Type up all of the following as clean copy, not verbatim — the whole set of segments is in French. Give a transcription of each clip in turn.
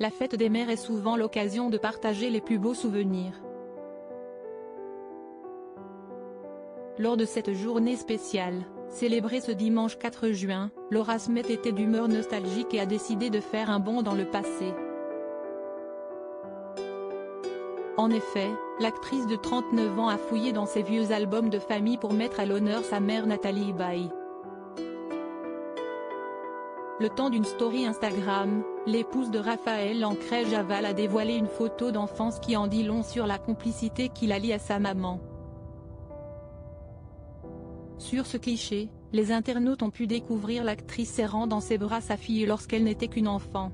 la fête des mères est souvent l'occasion de partager les plus beaux souvenirs. Lors de cette journée spéciale, célébrée ce dimanche 4 juin, Laura Smith était d'humeur nostalgique et a décidé de faire un bond dans le passé. En effet, l'actrice de 39 ans a fouillé dans ses vieux albums de famille pour mettre à l'honneur sa mère Nathalie Baye. Le temps d'une story Instagram, l'épouse de Raphaël Ancret-Javal a dévoilé une photo d'enfance qui en dit long sur la complicité qui la lie à sa maman. Sur ce cliché, les internautes ont pu découvrir l'actrice serrant dans ses bras sa fille lorsqu'elle n'était qu'une enfant.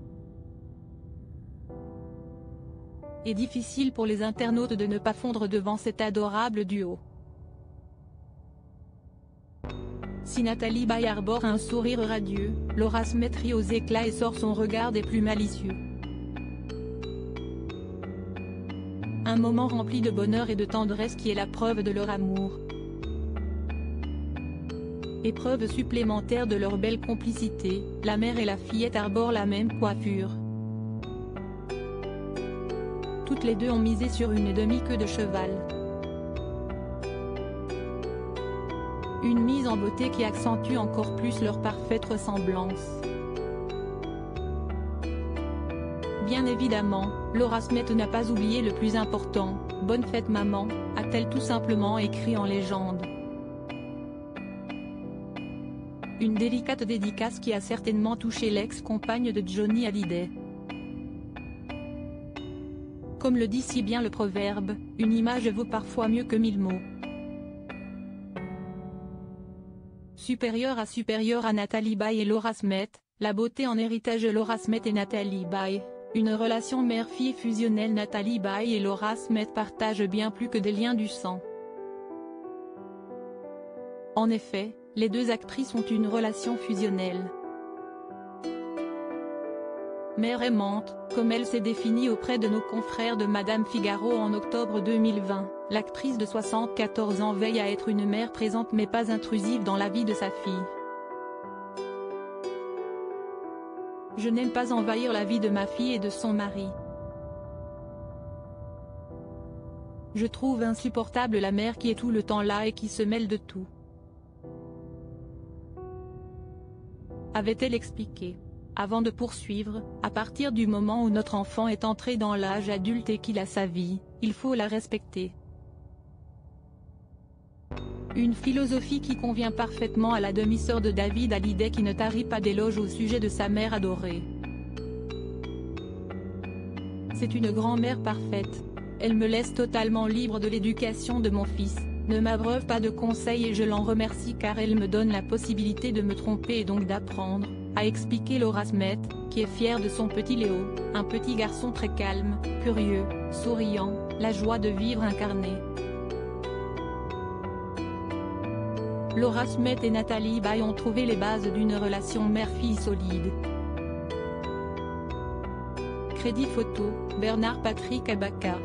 Et difficile pour les internautes de ne pas fondre devant cet adorable duo. Si Nathalie Baye arbore un sourire radieux, Laura Smith rit aux éclats et sort son regard des plus malicieux. Un moment rempli de bonheur et de tendresse qui est la preuve de leur amour. Épreuve supplémentaire de leur belle complicité, la mère et la fillette arborent la même coiffure. Toutes les deux ont misé sur une demi-queue de cheval. Une mise en beauté qui accentue encore plus leur parfaite ressemblance. Bien évidemment, Laura Smith n'a pas oublié le plus important, « Bonne fête maman », a-t-elle tout simplement écrit en légende. Une délicate dédicace qui a certainement touché l'ex-compagne de Johnny Hallyday. Comme le dit si bien le proverbe, une image vaut parfois mieux que 1000 mots. Supérieure à Nathalie Baye et Laura Smith, la beauté en héritage de Laura Smith et Nathalie Baye, une relation mère-fille fusionnelle. Nathalie Baye et Laura Smith partagent bien plus que des liens du sang. En effet, les deux actrices ont une relation fusionnelle. Mère aimante, comme elle s'est définie auprès de nos confrères de Madame Figaro en octobre 2020, l'actrice de 74 ans veille à être une mère présente mais pas intrusive dans la vie de sa fille. Je n'aime pas envahir la vie de ma fille et de son mari. Je trouve insupportable la mère qui est tout le temps là et qui se mêle de tout. Avait-elle expliqué. Avant de poursuivre, à partir du moment où notre enfant est entré dans l'âge adulte et qu'il a sa vie, il faut la respecter. Une philosophie qui convient parfaitement à la demi-sœur de David Hallyday qui ne tarit pas d'éloges au sujet de sa mère adorée. C'est une grand-mère parfaite. Elle me laisse totalement libre de l'éducation de mon fils, ne m'abreuve pas de conseils et je l'en remercie car elle me donne la possibilité de me tromper et donc d'apprendre, a expliqué Laura Smith, qui est fière de son petit Léo, un petit garçon très calme, curieux, souriant, la joie de vivre incarnée. Laura Smith et Nathalie Baye ont trouvé les bases d'une relation mère-fille solide. Crédit photo, Bernard Patrick Abaka.